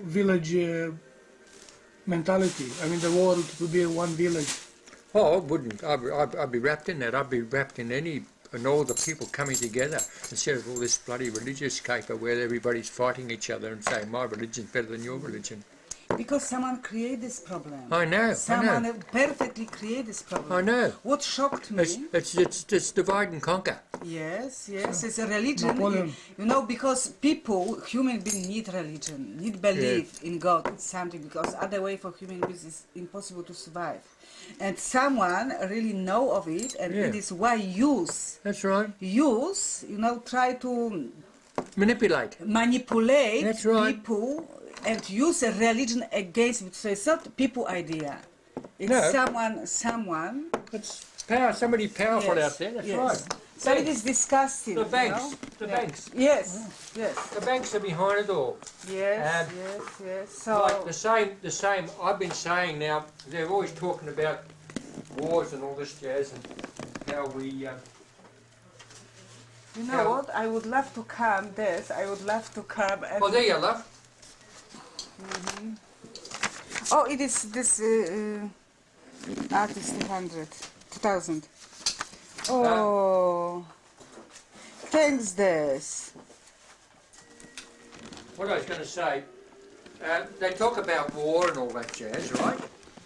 village mentality. I mean, the world to be one village. Oh, I wouldn't. I'd be wrapped in that. I'd be wrapped in and all the people coming together instead of all this bloody religious caper where everybody's fighting each other and saying my religion's better than your religion. Because someone created this problem. I know. Someone perfectly created this problem. I know. What shocked me... It's divide and conquer. Yes, it's a religion. Napoleon. You know, because people, human beings need religion, need belief in God, in something, because other way for human beings is impossible to survive. And someone really know of it, and it is why use. That's right. Use, you know, try to manipulate That's right. People and use a religion against it. So it's not people idea. It's someone. It's power. Somebody powerful out there. That's right. So it is disgusting. The banks. You know? The banks. Yes. The banks are behind it all. Yes. So like the same. I've been saying now. They're always talking about wars and all this jazz and how we. You know what? I would love to come. I would love to come. And oh, there you love. Oh, it is this artist 2000. Oh, thanks, DESS. What I was going to say, they talk about war and all that jazz, right?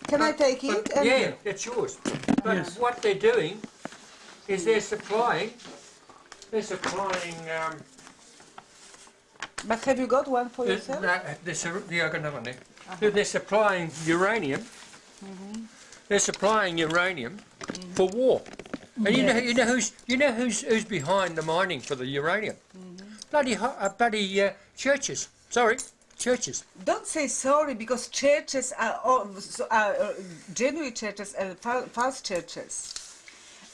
Can I take it? Yeah, it's yours. But what they're doing is they're supplying. But have you got one for yourself? Yeah, I got another one there. They're supplying uranium. They're supplying uranium for war. And you know who's behind the mining for the uranium? Bloody churches. Sorry, churches. Don't say sorry, because churches are genuine churches and false churches.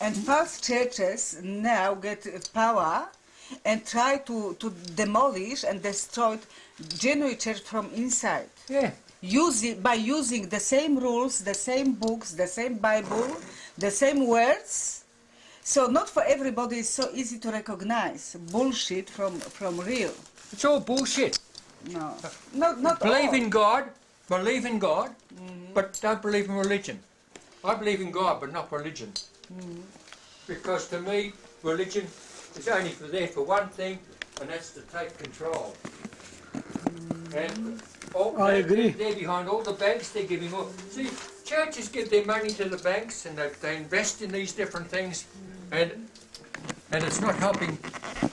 And false churches now get power and try to demolish and destroy genuine church from inside. Yeah. By using the same rules, the same books, the same Bible, the same words. So not for everybody is so easy to recognize bullshit from real. It's all bullshit. No, not believe all. in God, but don't believe in religion. I believe in God, but not religion. Because to me, religion is only there for one thing, and that's to take control. And I agree. They're behind all the banks. They're giving all. See, churches give their money to the banks, and they invest in these different things, and it's not helping.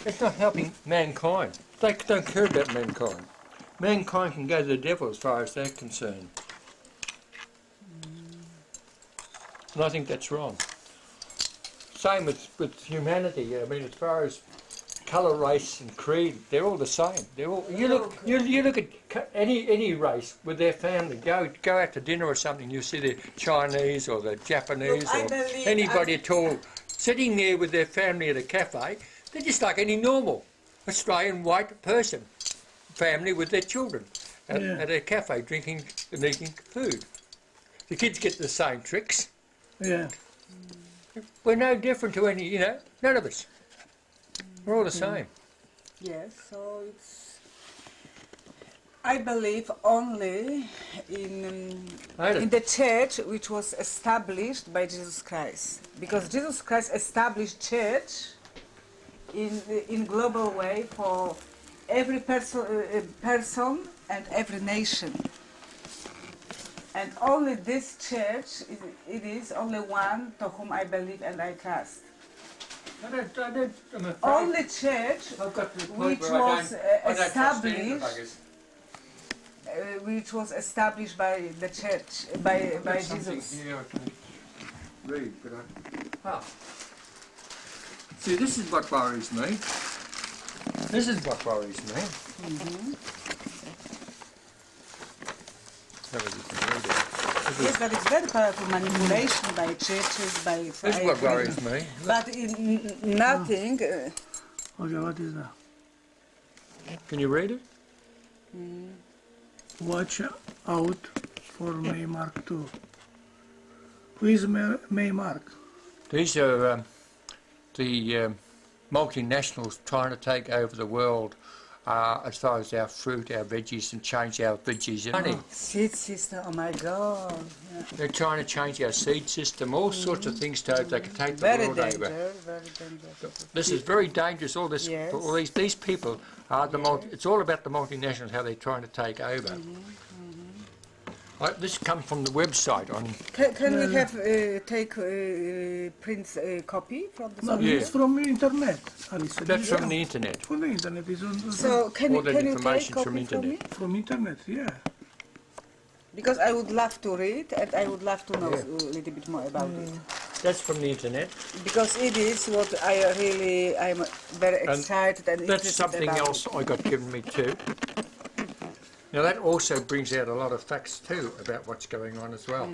It's not helping mankind. They don't care about mankind. Mankind can go to the devil as far as they're concerned. And I think that's wrong. Same with humanity. I mean, as far as colour, race, and creed, they're all the same. They're all. You look at any race with their family. Go out to dinner or something. You see the Chinese or the Japanese or anybody at all sitting there with their family at a cafe. They're just like any normal Australian white person, family with their children at a cafe drinking and eating food. The kids get the same tricks. Yeah. We're no different to any, none of us. We're all the same. Yes, so it's... I believe only in the church which was established by Jesus Christ. Because Jesus Christ established church in global way for every person and every nation. And only this church, it is only one to whom I believe and I trust. Only church which was established by the church, by Jesus. Read, see, this is what worries me. This is what worries me. Yes, but it's very powerful manipulation by churches, by... This is what worries me. But in nothing... Okay, what is that? Can you read it? Watch out for May Mark 2. Who is May Mark? These are the multinationals trying to take over the world as far as our fruit, our veggies, and change our veggies and honey. Seed system, oh my God. Yeah. They're trying to change our seed system, all sorts of things to they can take the Very world dangerous, over. very dangerous. This is very dangerous. All this, Yes. all these people are the it's all about the multinationals, how they're trying to take over. This comes from the website on. Can we have take print copy from the No, Yeah. it's from the internet, Alice. That's from the internet. From the internet. It's on So can All that you take information's copy from from internet. me? from internet, yeah. Because I would love to read and I would love to know a little bit more about it. That's from the internet. Because it is what I'm very excited and That's interested something about. else I got given me too. Now that also brings out a lot of facts too about what's going on as well.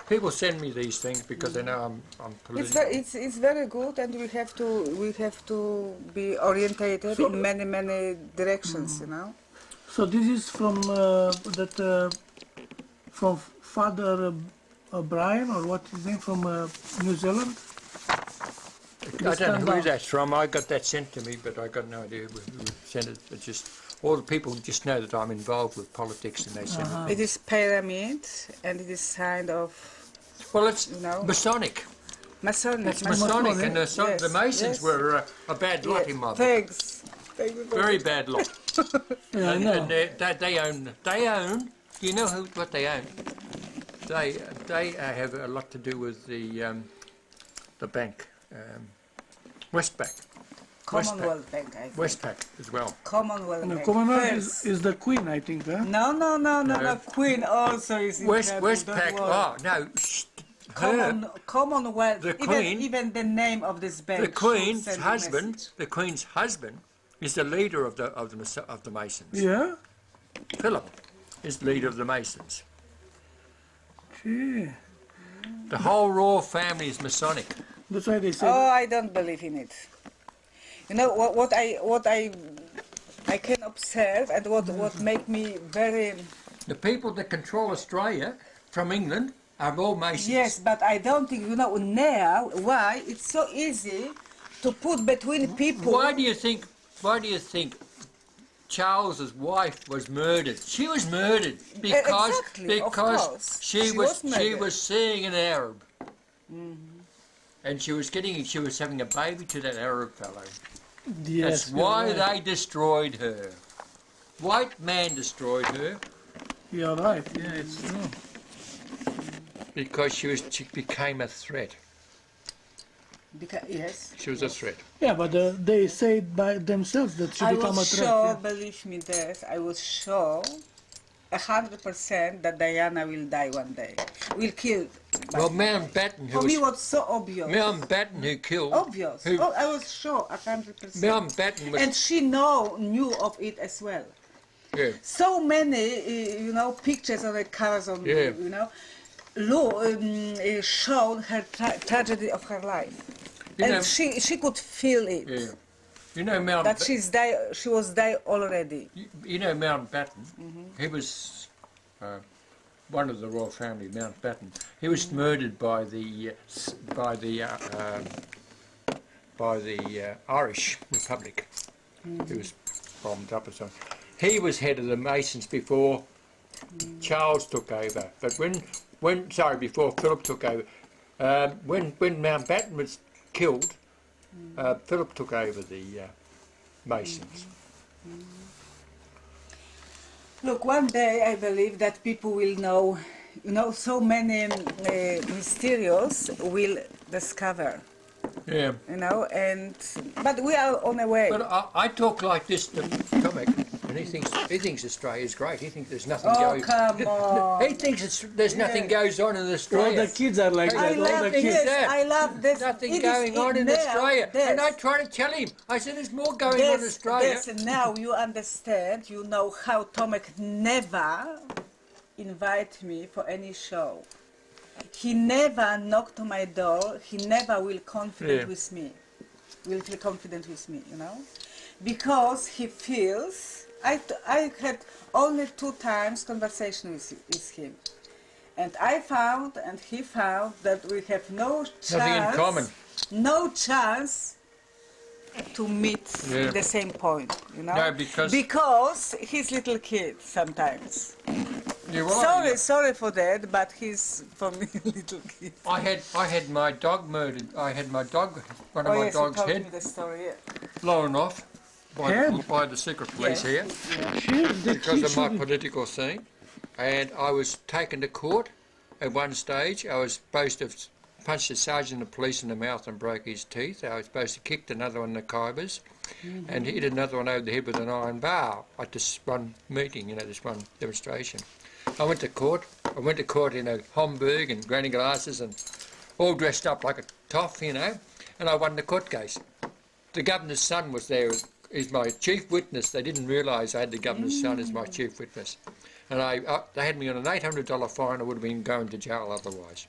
People send me these things because they know I'm political. It's very good, and we have to be orientated So- in many directions, you know. So this is from from Father Brian, or what is his name, from New Zealand? I don't know who that's from. I got that sent to me, but I got no idea who sent it. It's just all the people just know that I'm involved with politics, and they send it. It is pyramid, and it is kind of Well, it's No. Masonic. Masonic. It's Masonic, and the Yes, Masons yes. were a bad lot in my book. Thanks. Thank you very Very much. bad lot. Yeah, I And know. they own. Do you know what they own? They have a lot to do with the bank, Westpac, Commonwealth Bank, I think. Westpac as well. Commonwealth No, Bank. Commonwealth First. is the Queen, I think, huh? No. Queen also is in trouble, Westpac. don't worry. Oh no, her, Commonwealth. The Queen- Even the name of this bank. the should Queen's send a husband. message. The Queen's husband is the leader of the Masons. Yeah? Philip is the leader of the Masons. Gee. The whole royal family is Masonic. That's why they say. Oh, I don't believe in it. You know what I can observe and what make me very. The people that control Australia from England are all Masons. Yes, but I don't think now why it's so easy to put between people. Why do you think Charles's wife was murdered? She was murdered because Exactly, of course. she She was was murdered. seeing an Arab, and she was having a baby to that Arab fellow. Yes, That's you're why right. they destroyed her. White man destroyed her You're right, yeah, it's true. because she became a threat. Yes. She was a threat. Yeah, but they say it by themselves that she I become a was threat. sure, yeah. believe me, this. I was sure 100% that Diana will die one day. Will kill. Well, Mountbatten, For me, was so obvious. Mountbatten who killed. Obvious. Who, Oh, I was sure 100%. Mountbatten was. And she knew of it as well. Yeah. So many, pictures on the cars on, Yeah. showed her tragedy of her life, You and know- she could feel it. Yeah. You know That she was died already. You know Mountbatten. He was one of the royal family, Mountbatten. He was murdered by the Irish Republic. He was bombed up or something. He was head of the Masons before Charles took over. But before Philip took over, when Mountbatten was killed, Philip took over the Masons. Look, one day I believe that people will know, so many mysterious will discover, Yeah. but we are on a way. But I talk like this to Tomek, and he thinks Australia's great. He thinks there's nothing Oh, going. come on. He thinks there's nothing goes on in All Australia. the kids are like I that. I All love the think kids. this. that. I love this. Nothing It is going on in now, Australia. this. And I try to tell him. I said there's more going on in Australia. Now you understand, you know how Tomek never invite me for any show. He never knocked on my door. He never will confident Yeah. with me. Will feel confident with me, because he feels. I had only 2 times conversation with him, and I found and he found that we have no chance. Nothing in common. No chance to meet Yeah. the same point, you know? No, because he's little kid sometimes. you're right. Sorry for that, but he's for me little kid. I had my dog murdered. I had my dog, one of my yes, dog's you told head me the story. Yeah. blown off Head? by the secret police Yes. here because of my political scene. And I was taken to court at one stage. I was supposed to punch the sergeant of police in the mouth and broke his teeth. I was supposed to kick another one in the kibers and hit another one over the head with an iron bar at this one meeting, you know, this one demonstration. I went to court. I went to court in a Homburg and granny glasses and all dressed up like a toff, you know, and I won the court case. The governor's son was there as my chief witness. They didn't realise I had the governor's son as my chief witness. And they had me on an $800 fine. I would have been going to jail otherwise.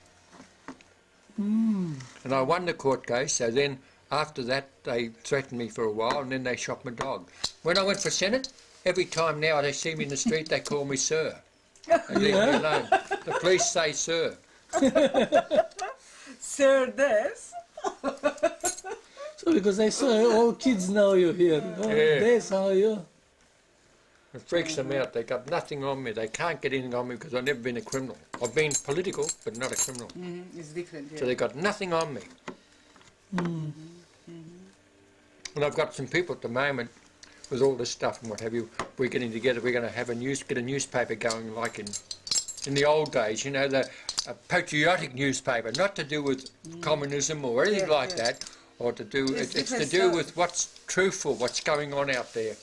And I won the court case. So then after that, they threatened me for a while and then they shot my dog. When I went for Senate, every time now they see me in the street, they call me sir. They leave me alone. The police say sir. Sir DESS. So because I saw all kids know you here. Oh, Yeah. That's how you. It freaks them out. They got nothing on me. They can't get anything on me because I've never been a criminal. I've been political, but not a criminal. It's different. Yeah. So they got nothing on me. And I've got some people at the moment with all this stuff and what have you. We're getting together. We're going to have get a newspaper going like in the old days. You know, a patriotic newspaper, not to do with communism or anything like that, or to do. It's to do with what's truthful, what's going on out there.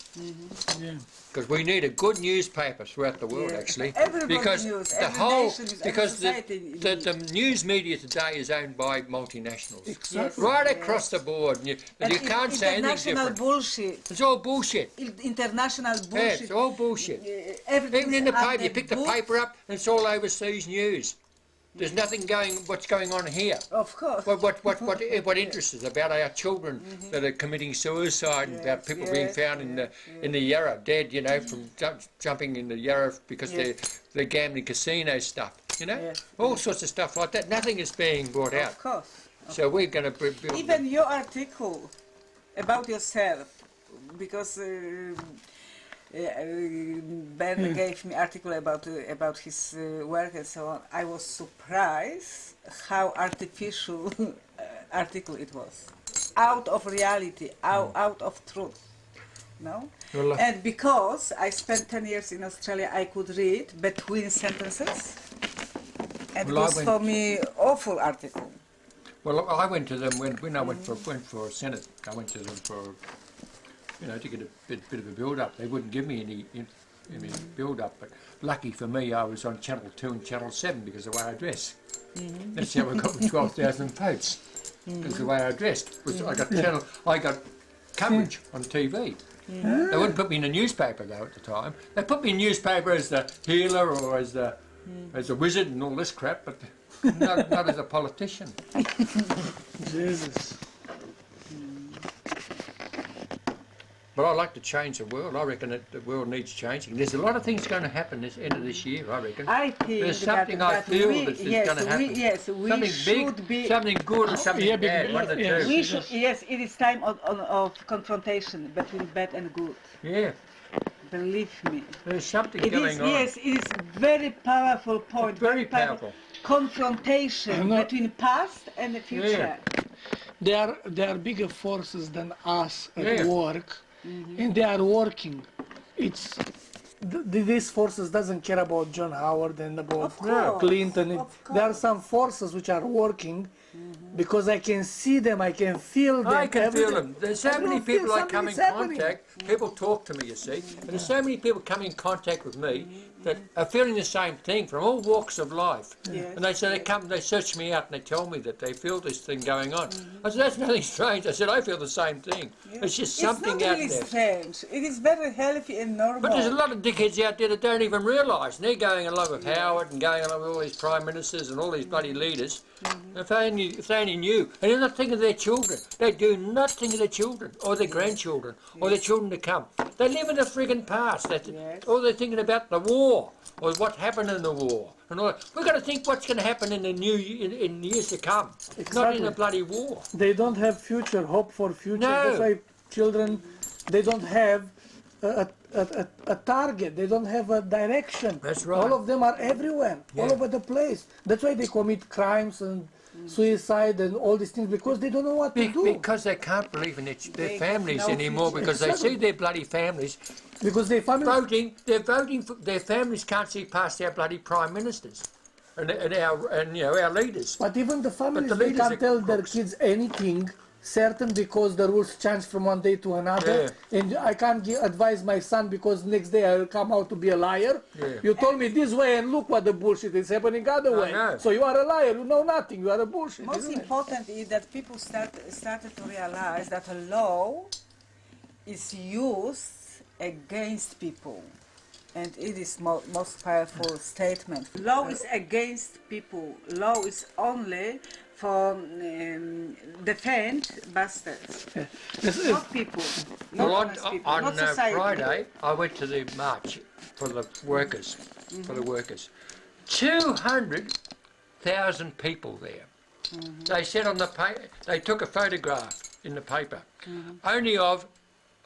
Yeah. Because we need a good newspaper throughout the world, actually. Everybody because knows, the every whole, nation is- every because society the news media today is owned by multinationals, Exactly. right across the board. And you can't say anything international different. bullshit. It's all bullshit. International Yeah, bullshit. it's all bullshit. Everything's Even in the at paper, you pick the book. paper up and it's all overseas news. There's nothing what's going on here. Of course. What interests us about our children that are committing suicide and about people being found in the Yarra dead, you know, from jumping in the Yarra because they're gambling casino stuff, you know, all sorts of stuff like that. Nothing is being brought out. Of course. So we're going to build. Even your article about yourself, because Ben gave me article about his work and so on. I was surprised how artificial article it was, out of reality, out of truth. No, Well, and because I spent 10 years in Australia, I could read between sentences, and Well, I it was went- for me awful article. Well, I went to them when I went for Senate. I went to them for, you know, to get a bit of a build-up. They wouldn't give me any build-up, but lucky for me, I was on Channel 2 and Channel 7 because of the way I dress. That's how I got the 12,000 votes, because the way I dressed. I got coverage on TV. They wouldn't put me in a newspaper though at the time. They put me in newspaper as the healer or as a wizard and all this crap, but not as a politician. Jesus. But I like to change the world. I reckon that the world needs changing. There's a lot of things going to happen this end of this year, I reckon. I think There's something that, I feel we, that's yes, going to happen. we something should big, be. something good and something bad, one of the two. We should, yes, it is time of confrontation between bad and good. Yeah, Believe me. there's something It going is, on. yes, it is very powerful point. Very powerful. Confrontation between past and the future. There are bigger forces than us at Yeah. work, and they are working. It's these forces doesn't care about John Howard and about Of course, Clinton. of There are some forces which are working because I can see them, I can feel them. I can feel everything. them. There's so many can feel people I come in something's happening. contact. People talk to me, you see. And there's so many people come in contact with me that are feeling the same thing from all walks of life. Yes, And they say they search me out and they tell me that they feel this thing going on. I said, that's nothing strange. I said, I feel the same thing. It's just something it's not out really there. strange. It is very healthy and normal. But there's a lot of dickheads out there that don't even realise. And they're going along with Howard and going along with all these prime ministers and all these bloody leaders. If they only knew. And they're not thinking of their children. They do not think of their children or their grandchildren or their children to come. They live in the friggin' past. Yes. All they're thinking about the war or what happened in the war. And all that. We've got to think what's going to happen in the in years to come. Not in a bloody war. They don't have future, hope for future. No. That's why children, they don't have a target. They don't have a direction. That's right. All of them are everywhere, all Yeah. over the place. That's why they commit crimes and suicide and all these things, because they don't know what to do. Because they can't believe in their They families have no anymore, future. because they see their bloody families Because they family. they're voting for their families can't see past our bloody prime ministers and our leaders. But even the families, the they leaders are can't tell their crooks. kids anything certain, because the rules change from one day to another. And I can't advise my son, because next day I will come out to be a liar. Yeah. You told me this way, and look what the bullshit is happening other way. know. So you are a liar. You know nothing. You are a bullshit. Most isn't it? important is that people started to realize that a law is used against people, and it is most powerful statement. Law is against people. Law is only for defend bastards, not people, not Well, honest people, on not society. Friday, I went to the march for the workers. For the workers, 200,000 people there. They said on the paper, they took a photograph in the paper, only of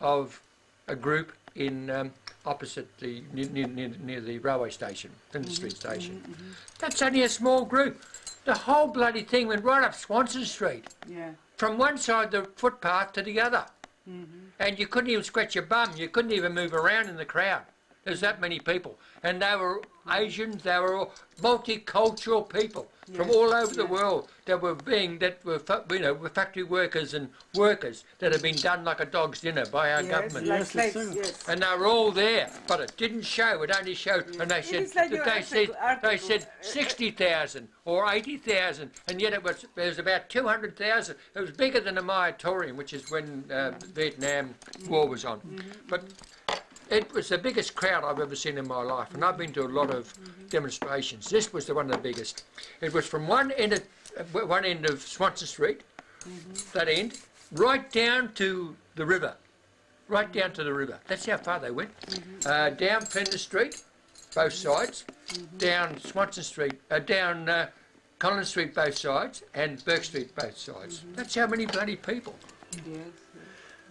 a group in opposite the near the railway station, Flinders Street station. That's only a small group. The whole bloody thing went right up Swanson Street, Yeah. from one side of the footpath to the other. And you couldn't even scratch your bum. You couldn't even move around in the crowd. There's that many people. And they were Asians, they were all multicultural people from all over the world that were were factory workers and workers that had been done like a dog's dinner by our government. Like Yes, slaves, yes, yes. And they were all there, but it didn't show. It only showed, and they said is like your they article. said 60,000 or 80,000, and yet it was about 200,000. It was bigger than the Mayatorium, which is when the Vietnam War was on. But it was the biggest crowd I've ever seen in my life, and I've been to a lot of demonstrations. This was one of the biggest. It was from one end of Swanson Street, that end, right down to the river. Right down to the river. That's how far they went. Down Flinders Street, both sides. Down Swanson Street, down Collins Street, both sides, and Burke Street, both sides. That's how many bloody people. Yes.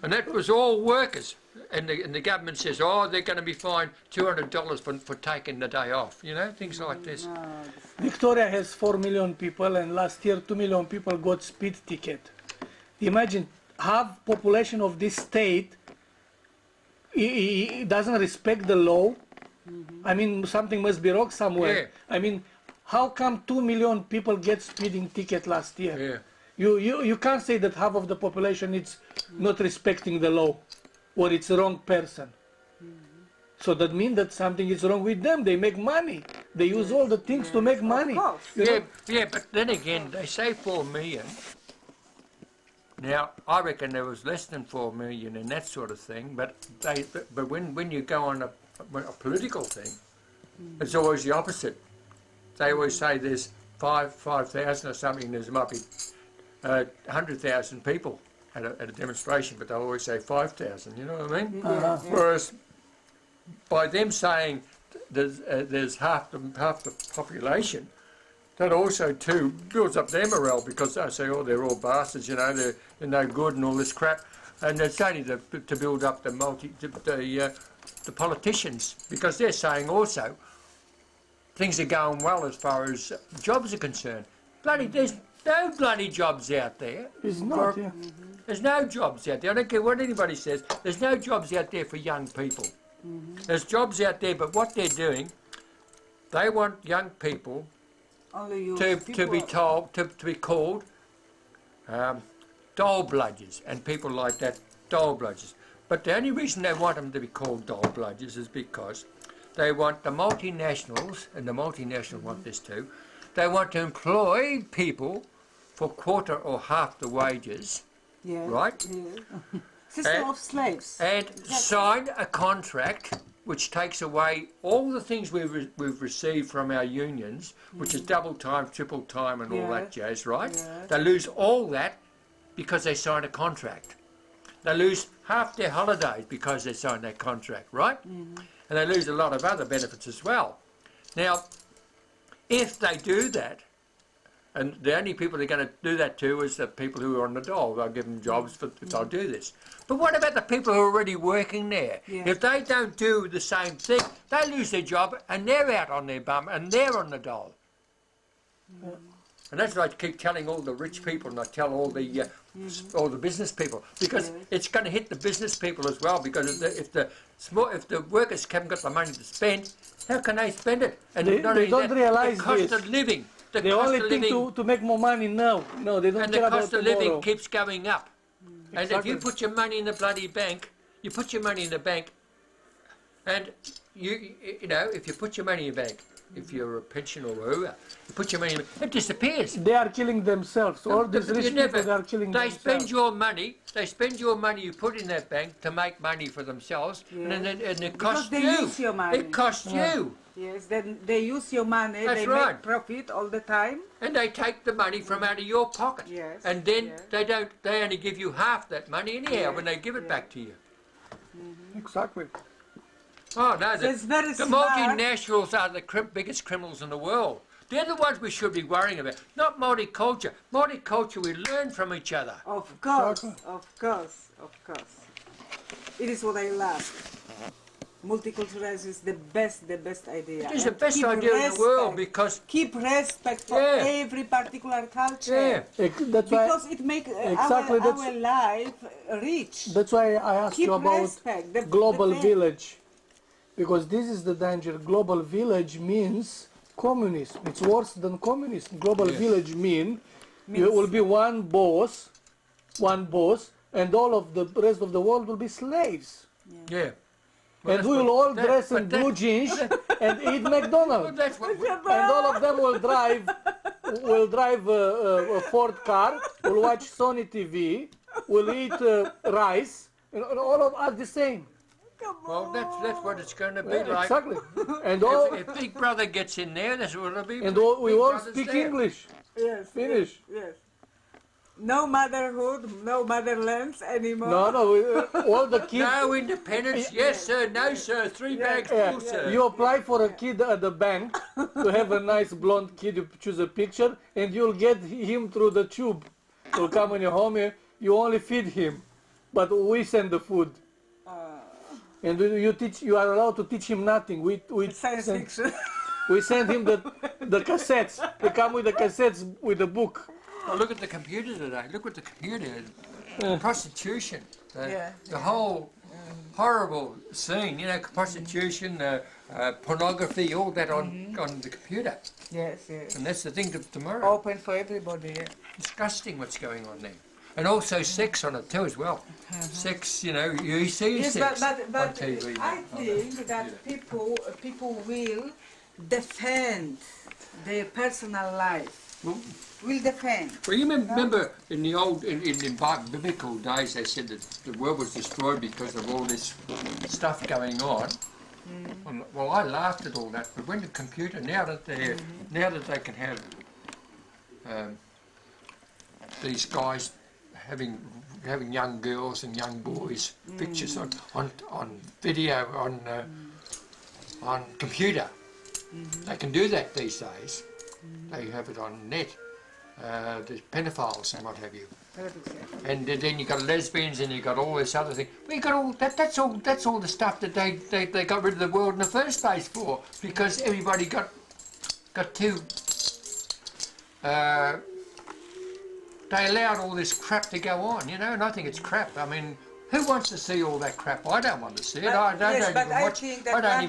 And that was all workers. And the government says, oh, they're going to be fined $200 for taking the day off. You know, things like this. Victoria has 4 million people, and last year 2 million people got speed ticket. Imagine, half population of this state he doesn't respect the law. I mean, something must be wrong somewhere. Yeah. I mean, how come 2 million people get speeding ticket last year? Yeah. You can't say that half of the population is not respecting the law, or it's the wrong person. So that means that something is wrong with them. They make money. They use all the things to make money. course. You know? Yeah, but then again, they say 4 million. Now, I reckon there was less than 4 million and that sort of thing, but when you go on a political thing, it's always the opposite. They always say there's 5,000 or something, there might be 100,000 people at a demonstration, but they always say 5,000, you know what I mean? Whereas by them saying there's half the population, that also too builds up their morale, because they say, oh, they're all bastards, you know, they're no good and all this crap, and it's only to build up the politicians, because they're saying also things are going well as far as jobs are concerned. There's no bloody jobs out there. It's not, yeah. There's no jobs out there. I don't care what anybody says. There's no jobs out there for young people. There's jobs out there, but what they're doing, they want young people to be told, to be called dole bludgers, and people like that, dole bludgers. But the only reason they want them to be called dole bludgers is because they want the multinationals, and the multinationals want this too, they want to employ people for quarter or half the wages, right? Yeah. System of slaves. And sign a contract which takes away all the things we've received from our unions, which is double time, triple time and all that jazz, right? Yeah. They lose all that because they sign a contract. They lose half their holidays because they signed that contract, right? And they lose a lot of other benefits as well. Now, if they do that, and the only people they're going to do that to is the people who are on the dole. They'll give them jobs if they'll do this. But what about the people who are already working there? Yeah. If they don't do the same thing, they lose their job and they're out on their bum and they're on the dole. And that's what I keep telling all the rich people, and I tell all the business people, because it's going to hit the business people as well. Because if the workers haven't got the money to spend, how can they spend it? And They don't realize the cost this. of living. They only think to make more money now. No, they don't and care the about cost of tomorrow. living keeps going up. And if Exactly. you put your money in the bloody bank, you put your money in the bank, and you know, if you put your money in the bank, if you're a pensioner or whoever, you put your money in the bank, it disappears. They are killing themselves. All these You rich people, never- they are killing They themselves. spend your money. They spend your money you put in that bank to make money for themselves, and it costs they you. use your money. It costs you, Yes, then they use your money, That's they right. make profit all the time. and they take the money from out of your pocket. Yes, And then yes. they don't. They only give you half that money anyhow when they give it back to you. Exactly. Oh no, So it's very the smart. multinationals are the biggest criminals in the world. They're the ones we should be worrying about, not multiculture. Multiculture, we learn from each other. Of course, Exactly. of course, of course. It is what I love. Multiculturalism is the best idea. It is the And best keep idea in the world respect. because, Keep respect for Yeah. every particular culture. yeah, That's why. Because it makes Exactly, our life rich. That's why I asked Keep you about respect. The global faith. village, because this is the danger. Global village means communism. It's worse than communism. Global Yes. village you will be one boss, and all of the rest of the world will be slaves. yeah. And we will all dress in blue jeans and eat McDonald's. That's what we, And all of them will drive a Ford car, will watch Sony TV, will eat rice, and all of us the same. well, that's what it's going to be like. Exactly. And all, If Big Brother gets in there, that's what it'll be. and all, we Big all Brother's speak there. English. Yes. Finish. Yes. No motherhood, no motherlands anymore. No, all the kids. No independence, yes sir, no sir, 3 bags full sir. You apply for a kid at the bank to have a nice blonde kid. You choose a picture, and you'll get him through the tube. He'll come in your home. You only feed him, but we send the food. And you are allowed to teach him nothing. We Science send, fiction. we send him the cassettes. They come with the cassettes with the book. Oh, look at the computer today, look at the computer. Prostitution, Yeah, the whole horrible scene, you know, prostitution, pornography, all that on the computer. Yes, yes. And that's the thing tomorrow. Open for everybody. Yeah. Disgusting what's going on there. And also sex on it too as well. Sex, you know, you see Yes, sex but on TV. I think that people will defend their personal life. Will defend. Well, you remember in the old, in biblical days, they said that the world was destroyed because of all this stuff going on. Well, I laughed at all that, but when the computer, now that they can have these guys having young girls and young boys pictures on video on computer, they can do that these days. They have it on net. The pedophiles and what have you, and then you got lesbians and you got all this other thing. We got all that. That's all the stuff that they got rid of the world in the first place for, because everybody got too. They allowed all this crap to go on, you know, and I think it's crap. I mean, who wants to see all that crap? I don't want to see it. I don't think even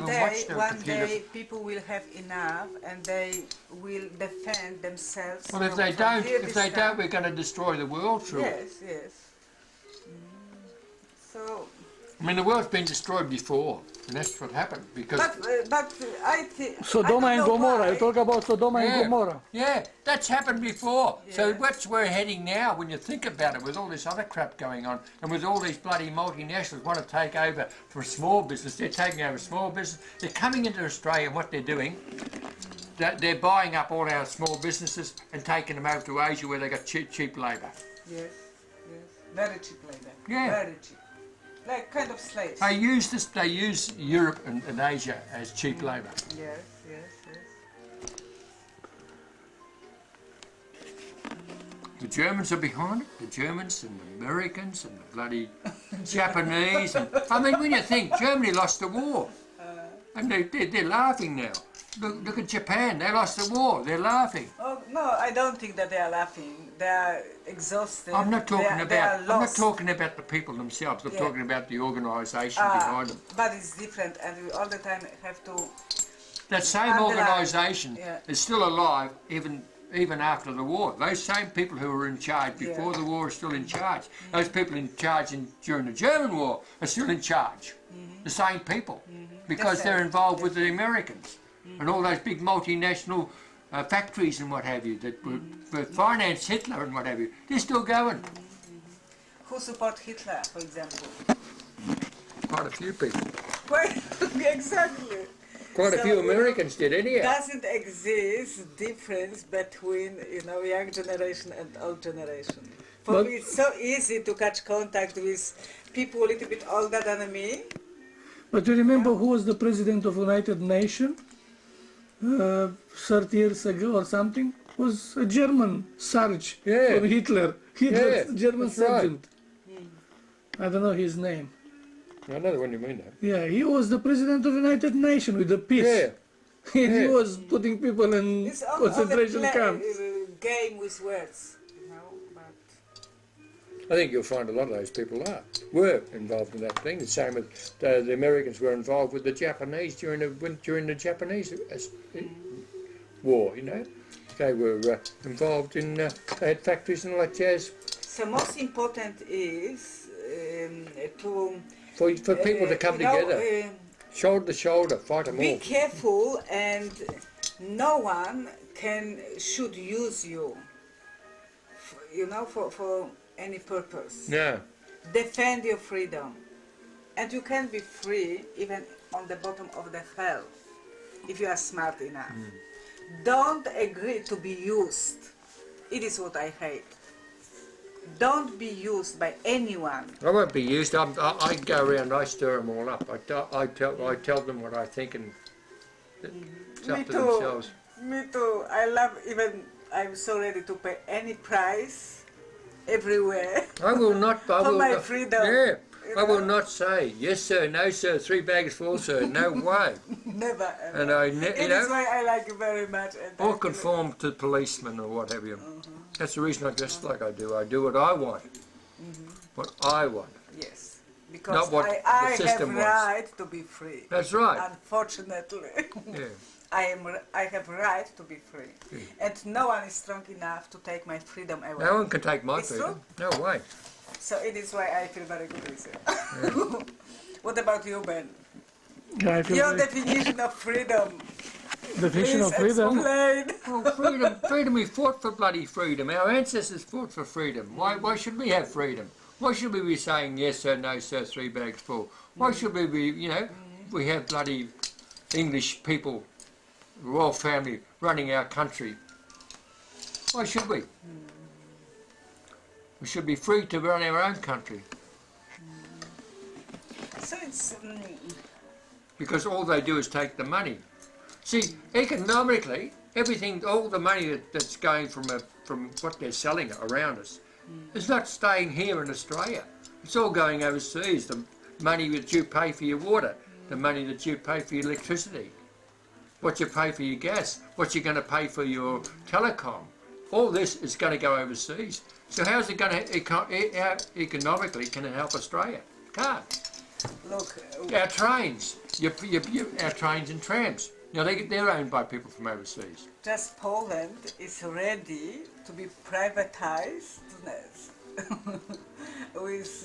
that watch the one computer. day people will have enough and they will defend themselves. Well, if from- they from don't, this stuff. we're going to destroy the world through it. Yes, yes. So, I mean, the world's been destroyed before, and that's what happened because. but I think Sodoma and Gomorrah. You talk about Sodoma and Gomorrah. Yeah, that's happened before. So Yeah. what's we're heading now when you think about it, with all this other crap going on, and with all these bloody multinationals want to take over for small business. They're taking over small business. They're coming into Australia, and what they're doing, they're buying up all our small businesses and taking them over to Asia where they got cheap labour. Yes, yes. Very cheap labour. Yeah. Very cheap. like kind of slaves. They use this. They use Europe and Asia as cheap labour. Yes, yes, yes. The Germans are behind it. The Germans and the Americans and the bloody Japanese. And, I mean, when you think Germany lost the war, and they're laughing now. Look at Japan. They lost the war. They're laughing. Oh no, I don't think that they are laughing. They are exhausted. I'm not talking they are about. I'm not lost. talking about the people themselves. I'm talking about the organisation behind them. But it's different, and we all the time have to. That same organisation Yeah. is still alive even after the war. Those same people who were in charge before the war are still in charge. Those people in charge during the German war are still in charge. The same people, because they're involved with the Americans and all those big multinational factories and what have you that were financed Hitler and what have you. They're still going. Who support Hitler, for example? Quite a few people. Exactly. Quite a few Americans did anyhow. Doesn't exist difference between young generation and old generation. For me, it's so easy to catch contact with people a little bit older than me. But you remember who was the president of United Nations 30 years ago or something? Was a German Sarge from Hitler. Hitler's German sergeant. I don't know his name. I know the one you mean though. Yeah, he was the president of United Nations with the peace. He was putting people in concentration camps. It's a game with words, but I think you'll find a lot of those people were involved in that thing. The same as the Americans were involved with the Japanese during the Japanese war. They were involved in. They had factories and all that jazz. So most important is to for people to come together, shoulder to shoulder, fight them all. Be careful, and no one should use you. For any purpose. No. Defend your freedom, and you can be free even on the bottom of the hell if you are smart enough. Don't agree to be used. It is what I hate. Don't be used by anyone. I won't be used. I go around. I stir them all up. I tell them what I think, and it's up to themselves. Me too. I love even. I'm so ready to pay any price, everywhere. I will not. For my freedom. Yeah. I will not say yes sir, no sir, 3 bags full sir, no way. Never ever. And it is why I like you very much. And or conform to policemen or what have you. That's the reason I dress like I do. I do what I want. What I want. Yes. Because not what I the system have wants. right to be free. That's right. Unfortunately. Yeah. I have right to be free. And no one is strong enough to take my freedom away. No one can take my It's freedom. true? No way. So it is why I feel very good with you. What about you, Ben? Your definition of freedom. Definition Please of freedom? explain. Well, freedom, we fought for bloody freedom. Our ancestors fought for freedom. Why should we have freedom? Why should we be saying yes sir, no sir, 3 bags full? Why should we be, we have bloody English people, royal family running our country? Why should we? We should be free to run our own country. So it's... Because all they do is take the money. See, economically, everything, all the money that's going from what they're selling around us, is not staying here in Australia. It's all going overseas. The money that you pay for your water, the money that you pay for your electricity, what you pay for your gas, what you're going to pay for your telecom. All this is going to go overseas. So how's it going to, how economically can it help Australia? Can't. Look, Our trains, our trains and trams, they're owned by people from overseas. just Poland is ready to be privatized with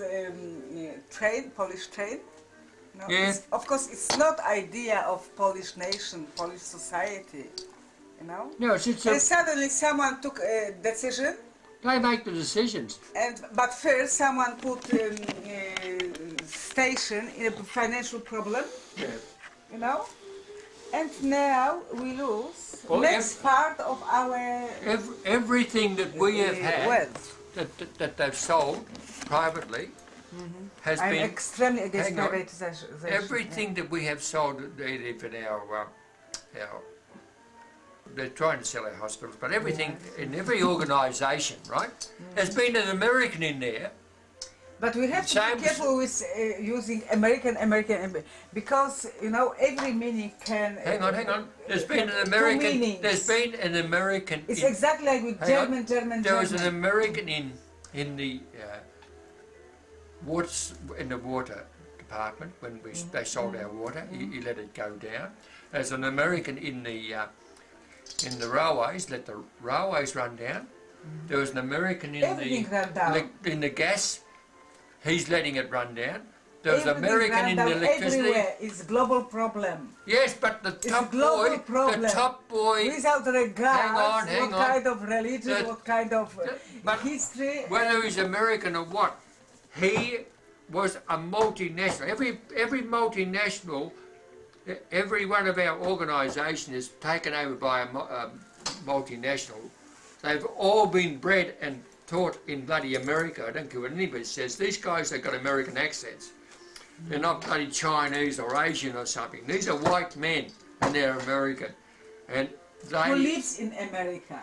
Polish train. No, Yeah. of course, it's not idea of Polish nation, Polish society, No, it's And suddenly someone took a decision. they make the decisions. But first someone put station in a financial problem, Yeah. And now we lose Well, next part of our Everything that we have had, wealth. that they've sold privately, has I'm been extremely against hang on. privatization. everything that we have sold, even our they're trying to sell our hospitals, but everything in every organisation, right, has been an American in there. But we have to Same be careful with using American, because you know every meaning can. Hang on. There's been an two American. meanings. There's been an American. It's in, exactly like with hang on. German. There was an American in the water department when they sold our water. He let it go down. There's an American in the railways. Let the railways run down. There was an American in the gas. He's letting it run down. There was an American in the electricity. Everywhere. It's a global problem. Yes, but the top boy, without regard hang what on. kind of religion, what kind of history. Whether he's American or what, he was a multinational. Every multinational, every one of our organisations is taken over by a multinational. They've all been bred and taught in bloody America. I don't care what anybody says. These guys have got American accents. They're not bloody Chinese or Asian or something. These are white men and they're American. And they... Who lives in America?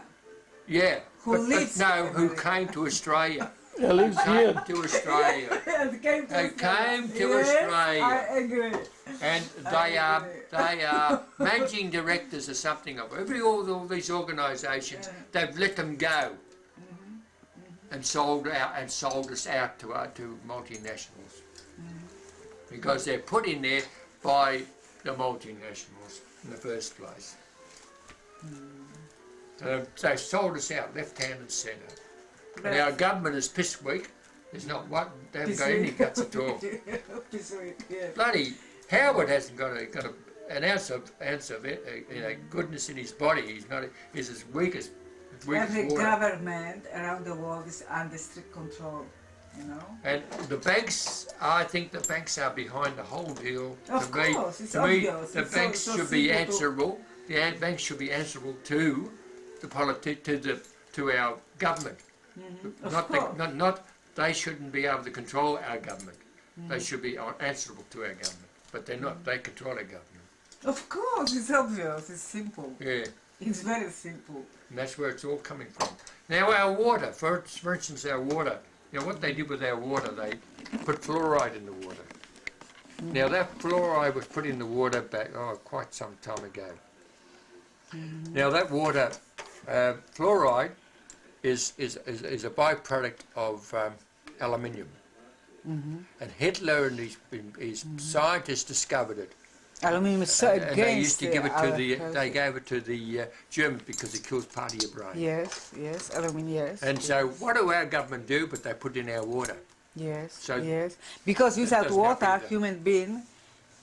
Yeah. Who came to Australia. He lives here. To Australia. They came to Australia. I agree. And they are managing directors or something of all these organisations. They've let them go and sold us out to multinationals because they're put in there by the multinationals in the first place. They sold us out left, hand and centre. And our government is piss weak. There's not one. They haven't got any guts at all. Bloody Howard hasn't got an ounce of goodness in his body. He's as weak as Every water. government around the world is under strict control, you know. And the banks, I think the banks are behind the whole deal. Of course, it's obvious. The banks should be answerable. The banks should be answerable to the to our government. They shouldn't be able to control our government. They should be answerable to our government. But they're not. They control our government. Of course, it's obvious. It's simple. Yeah. It's very simple. And that's where it's all coming from. Now our water, for instance, our water. You know what they did with our water? They put fluoride in the water. Now that fluoride was put in the water back quite some time ago. Now that water, fluoride, is a byproduct of aluminium. And Hitler and his scientists discovered it. Aluminium is so against. And they used to give it to they gave it to the Germans because it kills part of your brain. Yes, aluminium, yes. And so what do our government do? But they put in our water. Yes, because without water, human being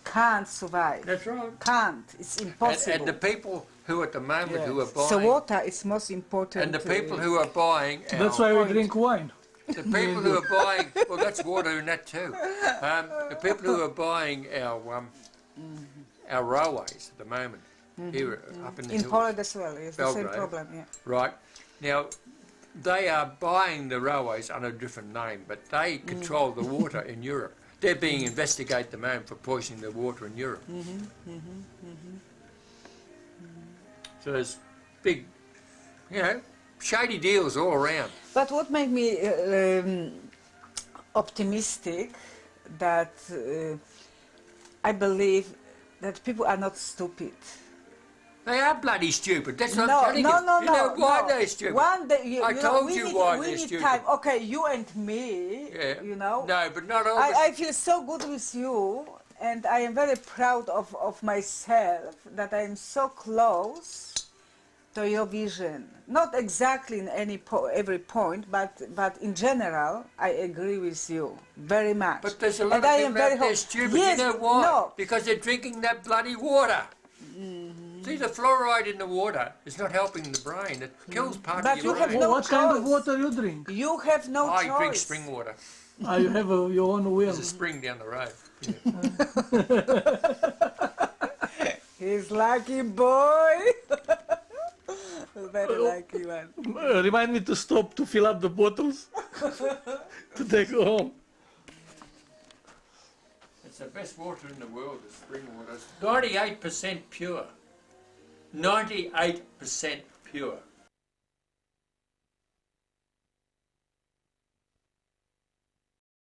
can't survive. That's right. Can't. It's impossible. And the people who at the moment who are buying... So water is most important. And the people who are buying... That's why we drink wine. The people who are buying... Well, that's water in that too. The people who are buying our railways at the moment, here up in the hills. In Poland as well, it's the same problem, Right. Now, they are buying the railways under a different name, but they control the water in Europe. They're being investigated at the moment for poisoning the water in Europe. So there's big, shady deals all around. But what made me optimistic that I believe that people are not stupid. They are bloody stupid. That's what I'm telling you. No. You know why they're stupid? One day, I told you why they're stupid. We need time. Okay, you and me, you know. No, but not all I feel so good with you, and I am very proud of myself that I am so close to your vision. Not exactly in every point, but in general, I agree with you very much. But there's a lot of people out there stupid. Yes, you know why? No. Because they're drinking that bloody water. See, the fluoride in the water is not helping the brain. It kills part of your brain. No what choice. kind of water you drink? You have no choice. I drink spring water. You have your own well. There's a spring down the road. He's lucky boy. Very lucky one. Remind me to stop to fill up the bottles to take home. best water in the world is spring water. It's 98% pure. 98% pure.